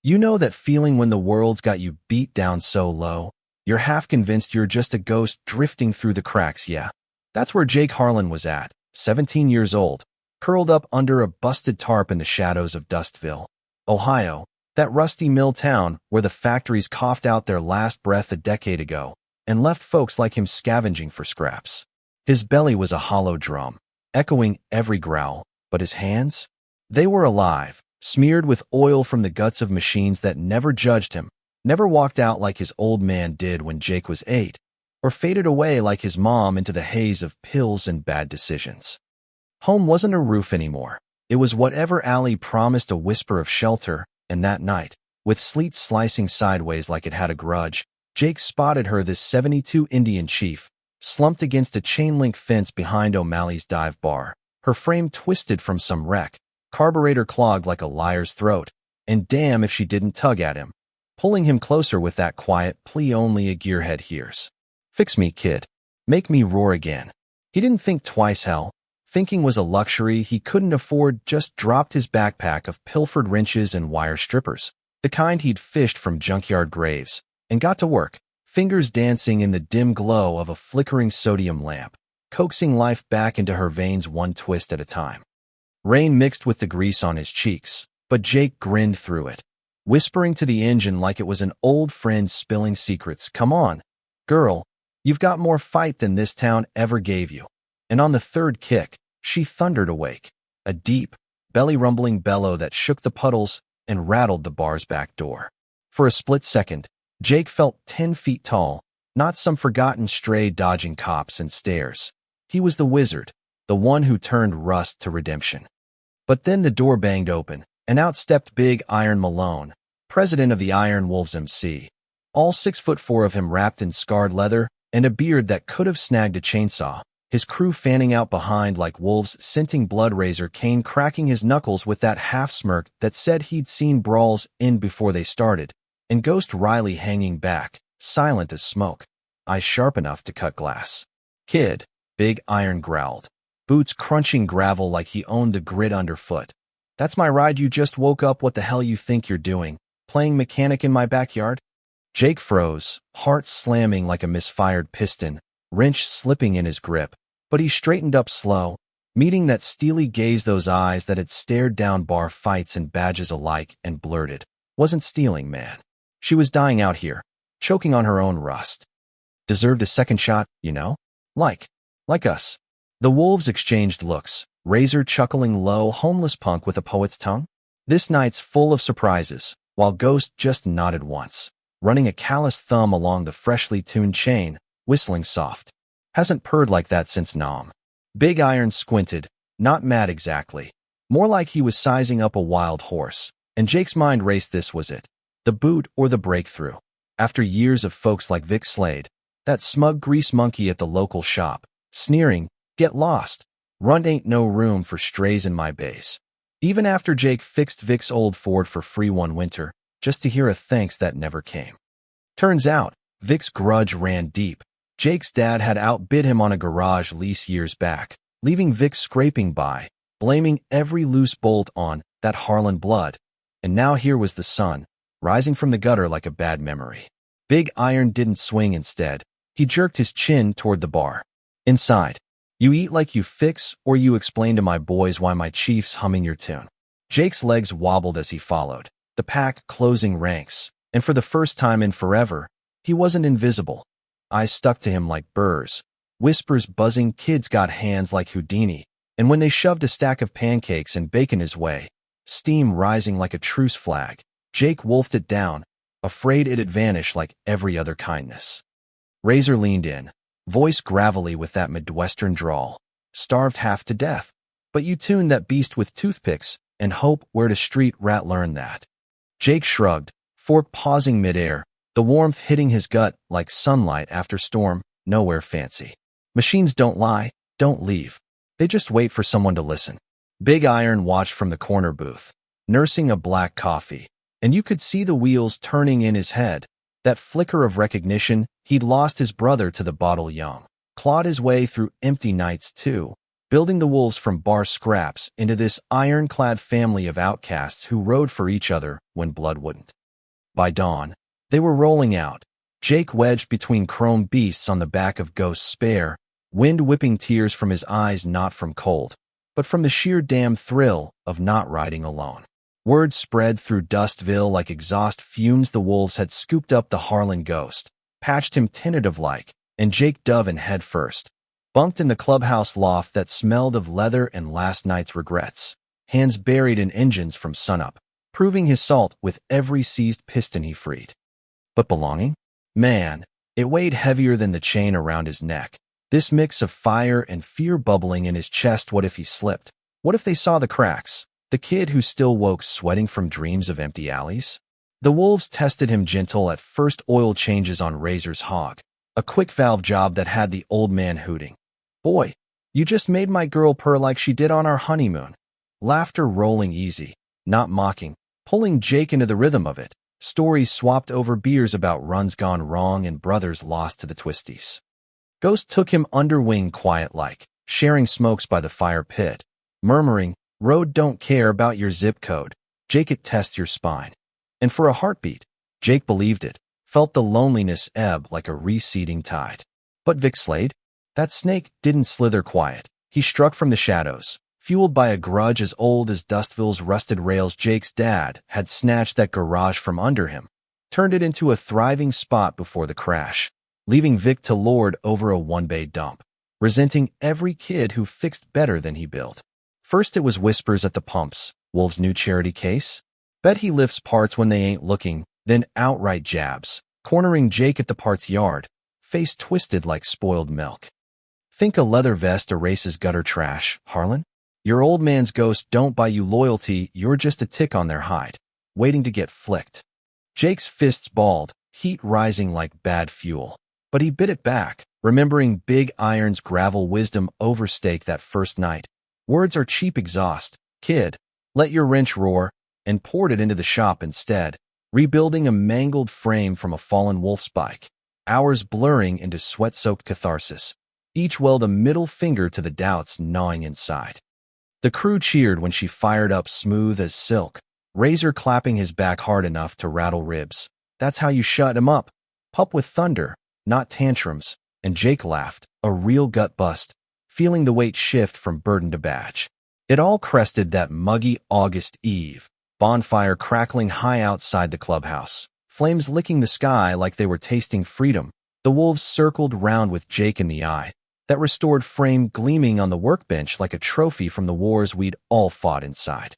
You know that feeling when the world's got you beat down so low, you're half convinced you're just a ghost drifting through the cracks, yeah? That's where Jake Harlan was at, 17 years old, curled up under a busted tarp in the shadows of Dustville, Ohio, that rusty mill town where the factories coughed out their last breath a decade ago and left folks like him scavenging for scraps. His belly was a hollow drum, echoing every growl, but his hands? They were alive, smeared with oil from the guts of machines that never judged him, never walked out like his old man did when Jake was 8, or faded away like his mom into the haze of pills and bad decisions. Home wasn't a roof anymore. It was whatever alley promised a whisper of shelter, and that night, with sleet slicing sideways like it had a grudge, Jake spotted her, this 72 Indian chief, slumped against a chain-link fence behind O'Malley's dive bar, her frame twisted from some wreck, carburetor clogged like a liar's throat, and damn if she didn't tug at him, pulling him closer with that quiet plea only a gearhead hears. "Fix me, kid. Make me roar again." He didn't think twice, hell. Thinking was a luxury he couldn't afford. Just dropped his backpack of pilfered wrenches and wire strippers, the kind he'd fished from junkyard graves, and got to work, fingers dancing in the dim glow of a flickering sodium lamp, coaxing life back into her veins one twist at a time. Rain mixed with the grease on his cheeks, but Jake grinned through it, whispering to the engine like it was an old friend spilling secrets. "Come on, girl, you've got more fight than this town ever gave you." And on the third kick, she thundered awake, a deep, belly-rumbling bellow that shook the puddles and rattled the bar's back door. For a split second, Jake felt 10 feet tall, not some forgotten stray dodging cops and stairs. He was the wizard, the one who turned rust to redemption. But then the door banged open, and out stepped Big Iron Malone, president of the Iron Wolves MC, all 6'4" of him wrapped in scarred leather and a beard that could have snagged a chainsaw, his crew fanning out behind like wolves scenting blood. Razor Kane cracking his knuckles with that half-smirk that said he'd seen brawls end before they started, and Ghost Riley hanging back, silent as smoke, eyes sharp enough to cut glass. "Kid," Big Iron growled, boots crunching gravel like he owned the grid underfoot. "That's my ride. You just woke up. What the hell you think you're doing, playing mechanic in my backyard?" Jake froze, heart slamming like a misfired piston, wrench slipping in his grip, but he straightened up slow, meeting that steely gaze, those eyes that had stared down bar fights and badges alike, and blurted, "Wasn't stealing, man. She was dying out here, choking on her own rust. Deserved a second shot, you know? Like us." The wolves exchanged looks, Razor chuckling low, homeless punk with a poet's tongue. This night's full of surprises, while Ghost just nodded once, running a callous thumb along the freshly tuned chain, whistling soft. "Hasn't purred like that since Nam." Big Iron squinted, not mad exactly, more like he was sizing up a wild horse, and Jake's mind raced. This was it. The boot or the breakthrough. After years of folks like Vic Slade, that smug grease monkey at the local shop, sneering, "Get lost. Run ain't no room for strays in my base." Even after Jake fixed Vic's old Ford for free one winter, just to hear a thanks that never came. Turns out, Vic's grudge ran deep. Jake's dad had outbid him on a garage lease years back, leaving Vic scraping by, blaming every loose bolt on that Harlan blood. And now here was the son, rising from the gutter like a bad memory. Big Iron didn't swing. Instead, he jerked his chin toward the bar. "Inside. You eat like you fix, or you explain to my boys why my chief's humming your tune." Jake's legs wobbled as he followed, the pack closing ranks, and for the first time in forever, he wasn't invisible. Eyes stuck to him like burrs, whispers buzzing. Kids got hands like Houdini, and when they shoved a stack of pancakes and bacon his way, steam rising like a truce flag, Jake wolfed it down, afraid it'd vanish like every other kindness. Razor leaned in, voice gravelly with that Midwestern drawl. "Starved half to death. But you tune that beast with toothpicks and hope where'd a street rat learn that?" Jake shrugged, fork pausing midair, the warmth hitting his gut like sunlight after storm. "Nowhere fancy. Machines don't lie, don't leave. They just wait for someone to listen." Big Iron watched from the corner booth, nursing a black coffee, and you could see the wheels turning in his head. That flicker of recognition. He'd lost his brother to the bottle young, clawed his way through empty nights too, building the wolves from bar scraps into this ironclad family of outcasts who rode for each other when blood wouldn't. By dawn, they were rolling out, Jake wedged between chrome beasts on the back of Ghost's spare, wind whipping tears from his eyes not from cold, but from the sheer damn thrill of not riding alone. Word spread through Dustville like exhaust fumes. The wolves had scooped up the Harlan Ghost, patched him tentative-like, and Jake dove in head first, bunked in the clubhouse loft that smelled of leather and last night's regrets, hands buried in engines from sunup, proving his salt with every seized piston he freed. But belonging? Man, it weighed heavier than the chain around his neck. This mix of fire and fear bubbling in his chest. What if he slipped? What if they saw the cracks? The kid who still woke sweating from dreams of empty alleys? The wolves tested him gentle at first. Oil changes on Razor's hog, a quick valve job that had the old man hooting. Boy, you just made my girl purr like she did on our honeymoon. Laughter rolling easy, not mocking, pulling Jake into the rhythm of it. Stories swapped over beers about runs gone wrong and brothers lost to the twisties. Ghost took him under wing quiet-like, sharing smokes by the fire pit, murmuring, "Road don't care about your zip code. Jake, it tests your spine." And for a heartbeat, Jake believed it, felt the loneliness ebb like a receding tide. But Vic Slade? That snake didn't slither quiet. He struck from the shadows, fueled by a grudge as old as Dustville's rusted rails. Jake's dad had snatched that garage from under him, turned it into a thriving spot before the crash, leaving Vic to lord over a one-bay dump, resenting every kid who fixed better than he built. First it was whispers at the pumps, Wolf's new charity case. Bet he lifts parts when they ain't looking, then outright jabs, cornering Jake at the parts yard, face twisted like spoiled milk. Think a leather vest erases gutter trash, Harlan? Your old man's ghost don't buy you loyalty. You're just a tick on their hide, waiting to get flicked. Jake's fists balled, heat rising like bad fuel. But he bit it back, remembering Big Iron's gravel wisdom over steak that first night. Words are cheap exhaust, kid. Let your wrench roar, and poured it into the shop instead, rebuilding a mangled frame from a fallen wolf's bike. Hours blurring into sweat-soaked catharsis. Each weld a middle finger to the doubts gnawing inside. The crew cheered when she fired up smooth as silk, Razor clapping his back hard enough to rattle ribs. That's how you shut him up. Pup with thunder, not tantrums. And Jake laughed, a real gut bust, feeling the weight shift from burden to badge. It all crested that muggy August eve, bonfire crackling high outside the clubhouse, flames licking the sky like they were tasting freedom. The wolves circled round with Jake in the eye, that restored frame gleaming on the workbench like a trophy from the wars we'd all fought inside.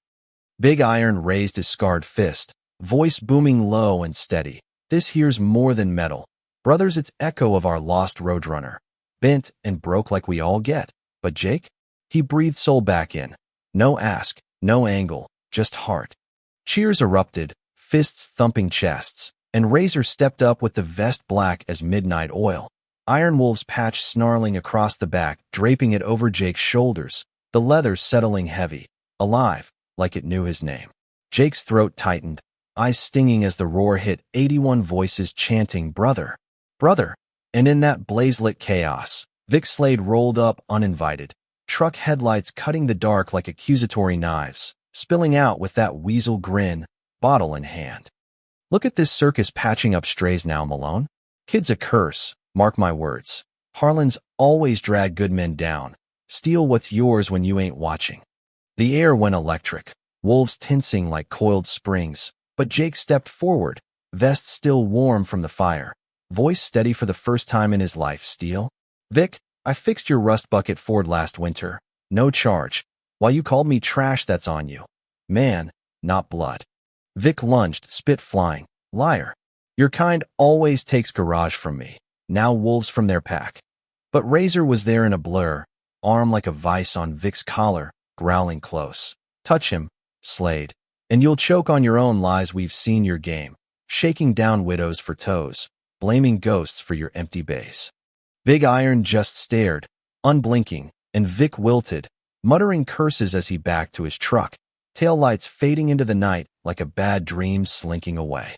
Big Iron raised his scarred fist, voice booming low and steady. This here's more than metal. Brothers, it's echo of our lost roadrunner. Bent and broke like we all get. But Jake? He breathed soul back in. No ask, no angle, just heart. Cheers erupted, fists thumping chests, and Razor stepped up with the vest black as midnight oil. Iron Wolf's patch snarling across the back, draping it over Jake's shoulders, the leather settling heavy, alive, like it knew his name. Jake's throat tightened, eyes stinging as the roar hit 81 voices chanting, "Brother! Brother!" And in that blaze-lit chaos, Vic Slade rolled up uninvited, truck headlights cutting the dark like accusatory knives, spilling out with that weasel grin, bottle in hand. "Look at this circus patching up strays now, Malone. Kid's a curse. Mark my words. Harlan's always drag good men down, steal what's yours when you ain't watching." The air went electric, wolves tensing like coiled springs, but Jake stepped forward, vest still warm from the fire, voice steady for the first time in his life. "Steal? Vic, I fixed your rust bucket Ford last winter. No charge. While you called me trash, that's on you. Man, not blood." Vic lunged, spit flying. "Liar. Your kind always takes garage from me. Now wolves from their pack." But Razor was there in a blur, arm like a vice on Vic's collar, growling close. "Touch him, Slade, and you'll choke on your own lies. We've seen your game, shaking down widows for toes, blaming ghosts for your empty base." Big Iron just stared, unblinking, and Vic wilted, muttering curses as he backed to his truck, taillights fading into the night like a bad dream slinking away.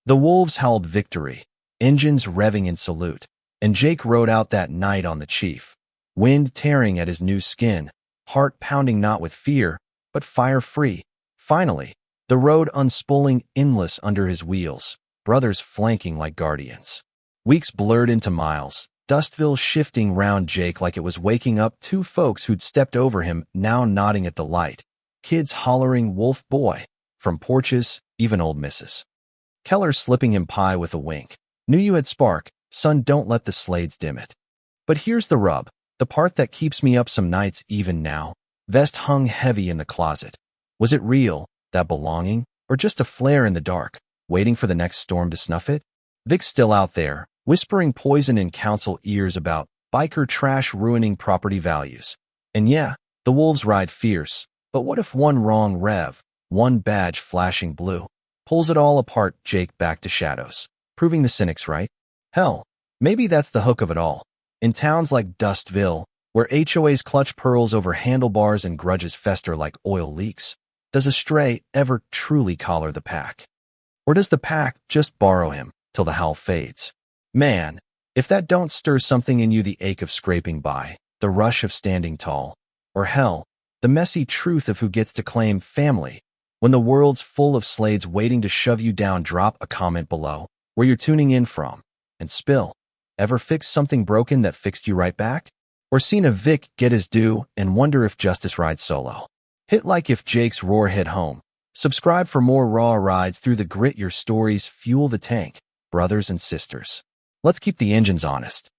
The wolves howled victory, engines revving in salute, and Jake rode out that night on the chief, wind tearing at his new skin, heart pounding not with fear, but fire-free. Finally, the road unspooling endless under his wheels, brothers flanking like guardians. Weeks blurred into miles, Dustville shifting round Jake like it was waking up two folks who'd stepped over him now nodding at the light. Kids hollering "Wolf Boy" from porches, even old Mrs. Keller slipping him pie with a wink. Knew you had spark, son, don't let the Slades dim it. But here's the rub, the part that keeps me up some nights even now. Vest hung heavy in the closet. Was it real, that belonging, or just a flare in the dark, waiting for the next storm to snuff it? Vic's still out there, whispering poison in council ears about biker trash ruining property values. And yeah, the wolves ride fierce, but what if one wrong rev, one badge flashing blue, pulls it all apart? Jake back to shadows, proving the cynics right? Hell, maybe that's the hook of it all. In towns like Dustville, where HOAs clutch pearls over handlebars and grudges fester like oil leaks, does a stray ever truly collar the pack? Or does the pack just borrow him till the howl fades? Man, if that don't stir something in you, the ache of scraping by, the rush of standing tall, or hell, the messy truth of who gets to claim family, when the world's full of Slades waiting to shove you down, drop a comment below where you're tuning in from, and spill. Ever fixed something broken that fixed you right back? Or seen a Vic get his due and wonder if justice rides solo? Hit like if Jake's roar hit home. Subscribe for more raw rides through the grit. Your stories fuel the tank, brothers and sisters. Let's keep the engines honest.